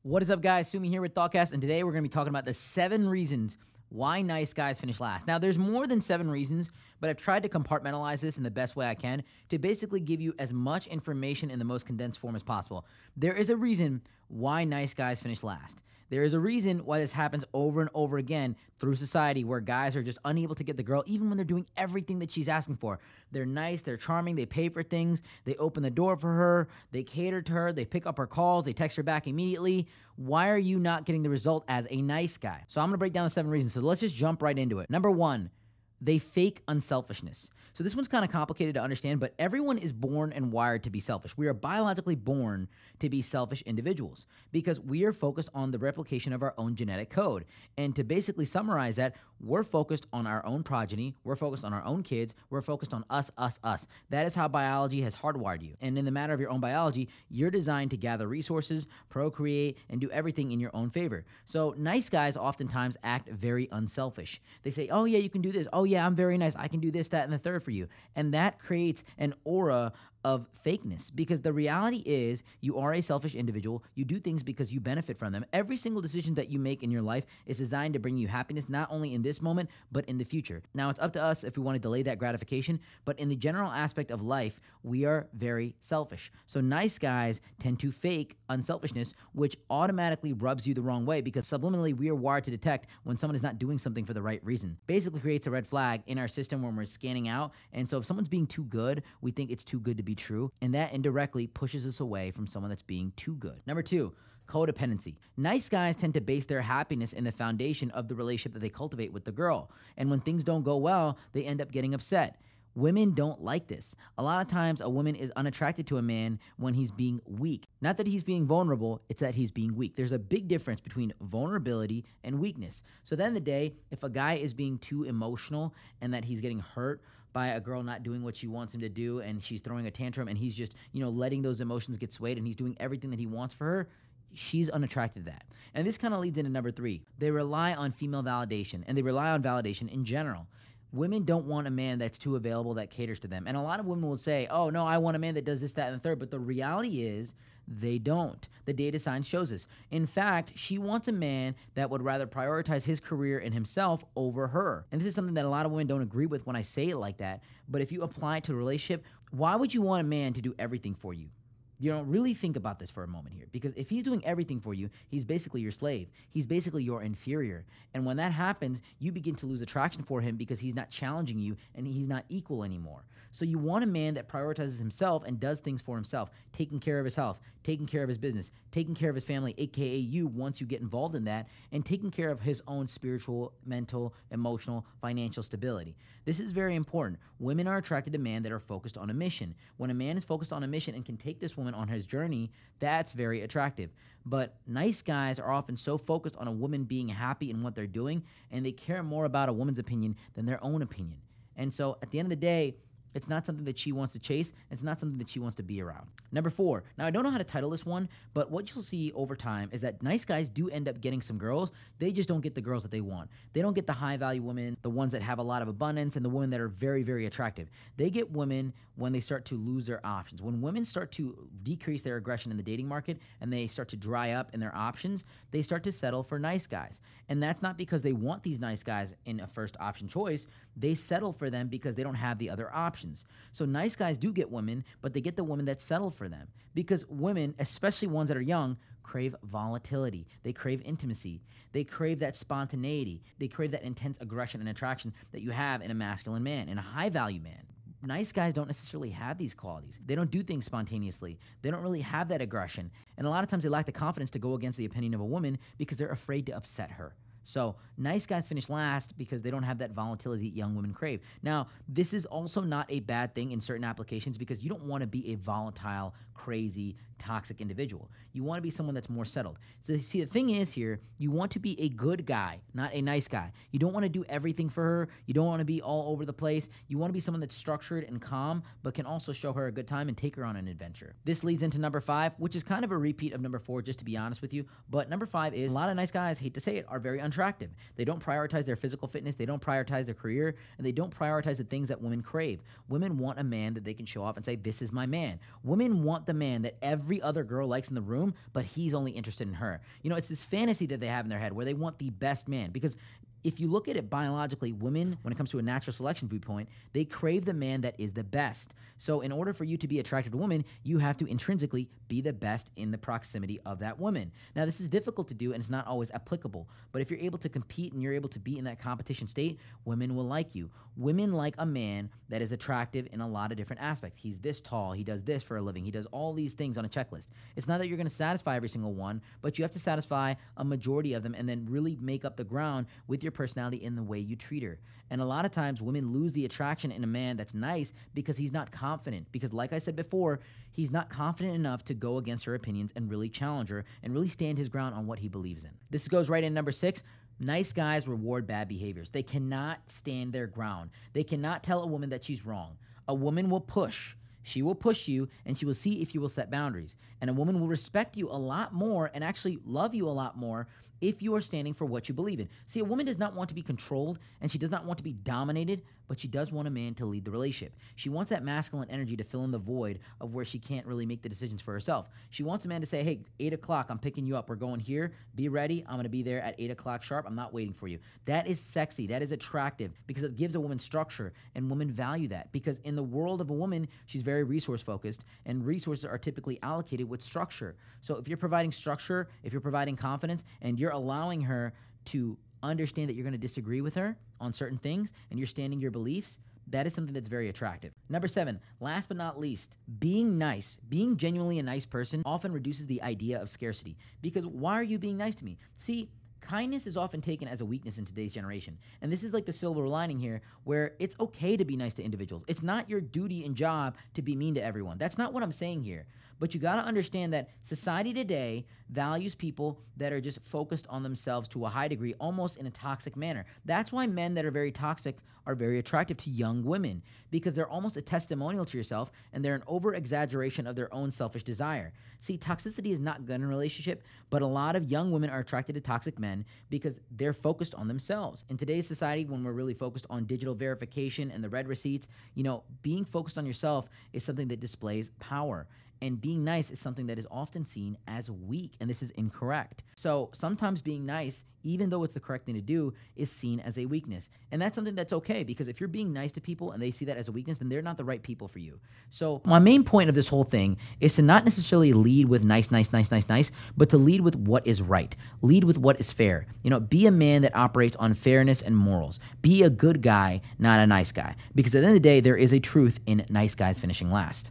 What is up, guys? Sumi here with ThoughtCast, and today we're going to be talking about the 7 reasons why nice guys finish last. Now, there's more than 7 reasons, but I've tried to compartmentalize this in the best way I can to basically give you as much information in the most condensed form as possible. There is a reason why nice guys finish last. There is a reason why this happens over and over again through society, where guys are just unable to get the girl even when they're doing everything that she's asking for. They're nice, they're charming, they pay for things, they open the door for her, they cater to her, they pick up her calls, they text her back immediately. Why are you not getting the result as a nice guy? So I'm going to break down the 7 reasons. So let's just jump right into it. Number 1, they fake unselfishness. So this one's kind of complicated to understand, but everyone is born and wired to be selfish. We are biologically born to be selfish individuals because we are focused on the replication of our own genetic code. And to basically summarize that, we're focused on our own progeny, we're focused on our own kids, we're focused on us, us, us. That is how biology has hardwired you. And in the matter of your own biology, you're designed to gather resources, procreate, and do everything in your own favor. So nice guys oftentimes act very unselfish. They say, oh yeah, you can do this. Oh yeah, I'm very nice. I can do this, that, and the third for you. And that creates an aura of fakeness, because the reality is you are a selfish individual. You do things because you benefit from them. Every single decision that you make in your life is designed to bring you happiness, not only in this moment, but in the future. Now, it's up to us if we want to delay that gratification, but in the general aspect of life, we are very selfish. So nice guys tend to fake unselfishness, which automatically rubs you the wrong way, because subliminally we are wired to detect when someone is not doing something for the right reason. Basically creates a red flag in our system when we're scanning out. And so if someone's being too good, we think it's too good to be true, and that indirectly pushes us away from someone that's being too good. Number 2, codependency. Nice guys tend to base their happiness in the foundation of the relationship that they cultivate with the girl, and when things don't go well, they end up getting upset. Women don't like this. A lot of times a woman is unattracted to a man when he's being weak. Not that he's being vulnerable, it's that he's being weak. There's a big difference between vulnerability and weakness. So at the end of the day, if a guy is being too emotional and that he's getting hurt by a girl not doing what she wants him to do, and she's throwing a tantrum, and he's just, letting those emotions get swayed, and he's doing everything that he wants for her, she's unattracted to that. And this kind of leads into number 3. They rely on female validation, and they rely on validation in general. Women don't want a man that's too available, that caters to them. And a lot of women will say, oh, no, I want a man that does this, that, and the third. But the reality is they don't. The data science shows us. In fact, she wants a man that would rather prioritize his career and himself over her. And this is something that a lot of women don't agree with when I say it like that. But if you apply it to a relationship, why would you want a man to do everything for you? Really think about this for a moment here, because if he's doing everything for you, he's basically your slave. He's basically your inferior. And when that happens, you begin to lose attraction for him because he's not challenging you and he's not equal anymore. So you want a man that prioritizes himself and does things for himself, taking care of his health, taking care of his business, taking care of his family, aka you once you get involved in that, and taking care of his own spiritual, mental, emotional, financial stability. This is very important. Women are attracted to men that are focused on a mission. When a man is focused on a mission and can take this woman on his journey, that's very attractive. But nice guys are often so focused on a woman being happy in what they're doing, and they care more about a woman's opinion than their own opinion. And so at the end of the day, it's not something that she wants to chase. It's not something that she wants to be around. Number 4. Now, I don't know how to title this one, but what you'll see over time is that nice guys do end up getting some girls. They just don't get the girls that they want. They don't get the high-value women, the ones that have a lot of abundance, and the women that are very, very attractive. They get women when they start to lose their options. When women start to decrease their aggression in the dating market and they start to dry up in their options, they start to settle for nice guys. And that's not because they want these nice guys in a first option choice. They settle for them because they don't have the other options. So nice guys do get women, but they get the women that settle for them, because women, especially ones that are young, crave volatility. They crave intimacy. They crave that spontaneity. They crave that intense aggression and attraction that you have in a masculine man, in a high-value man. Nice guys don't necessarily have these qualities. They don't do things spontaneously. They don't really have that aggression. And a lot of times they lack the confidence to go against the opinion of a woman because they're afraid to upset her. So nice guys finish last because they don't have that volatility that young women crave. Now, this is also not a bad thing in certain applications, because you don't want to be a volatile, crazy, toxic individual. You want to be someone that's more settled. So see, the thing is here, you want to be a good guy, not a nice guy. You don't want to do everything for her. You don't want to be all over the place. You want to be someone that's structured and calm, but can also show her a good time and take her on an adventure. This leads into number 5, which is kind of a repeat of number 4, just to be honest with you. But number 5 is a lot of nice guys, hate to say it, are very unattractive. They don't prioritize their physical fitness, they don't prioritize their career, and they don't prioritize the things that women crave. Women want a man that they can show off and say, this is my man. Women want the man that every every other girl likes in the room, but he's only interested in her. It's this fantasy that they have in their head where they want the best man, because if you look at it biologically, women, when it comes to a natural selection viewpoint, they crave the man that is the best. So in order for you to be attracted to a woman, you have to intrinsically be the best in the proximity of that woman. Now, this is difficult to do, and it's not always applicable. But if you're able to compete and you're able to be in that competition state, women will like you. Women like a man that is attractive in a lot of different aspects. He's this tall. He does this for a living. He does all these things on a checklist. It's not that you're going to satisfy every single one, but you have to satisfy a majority of them and then really make up the ground with your personality in the way you treat her. And a lot of times women lose the attraction in a man that's nice because he's not confident. Because like I said before, he's not confident enough to go against her opinions and really challenge her and really stand his ground on what he believes in. This goes right in number 6. Nice guys reward bad behaviors. They cannot stand their ground. They cannot tell a woman that she's wrong. A woman will push. She will push you, and she will see if you will set boundaries. And a woman will respect you a lot more and actually love you a lot more if you are standing for what you believe in. See, a woman does not want to be controlled, and she does not want to be dominated, but she does want a man to lead the relationship. She wants that masculine energy to fill in the void of where she can't really make the decisions for herself. She wants a man to say, hey, 8 o'clock, I'm picking you up. We're going here. Be ready. I'm going to be there at 8 o'clock sharp. I'm not waiting for you. That is sexy. That is attractive because it gives a woman structure, and women value that because in the world of a woman, she's very resource focused, and resources are typically allocated with structure. So if you're providing structure, if you're providing confidence, and you're allowing her to understand that you're going to disagree with her on certain things and you're standing your beliefs, that is something that's very attractive. Number 7, last but not least, being nice, being genuinely a nice person often reduces the idea of scarcity. Because why are you being nice to me? See, kindness is often taken as a weakness in today's generation. And this is like the silver lining here, where it's okay to be nice to individuals. It's not your duty and job to be mean to everyone. That's not what I'm saying here. But you got to understand that society today values people that are just focused on themselves to a high degree, almost in a toxic manner. That's why men that are very toxic are very attractive to young women, because they're almost a testimonial to yourself, and they're an over-exaggeration of their own selfish desire. See, toxicity is not good in a relationship, but a lot of young women are attracted to toxic men because they're focused on themselves. In today's society, when we're really focused on digital verification and the red receipts, being focused on yourself is something that displays power. And being nice is something that is often seen as weak, and this is incorrect. So sometimes being nice, even though it's the correct thing to do, is seen as a weakness. And that's something that's okay, because if you're being nice to people and they see that as a weakness, then they're not the right people for you. So my main point of this whole thing is to not necessarily lead with nice, but to lead with what is right. Lead with what is fair. Be a man that operates on fairness and morals. Be a good guy, not a nice guy. Because at the end of the day, there is a truth in nice guys finishing last.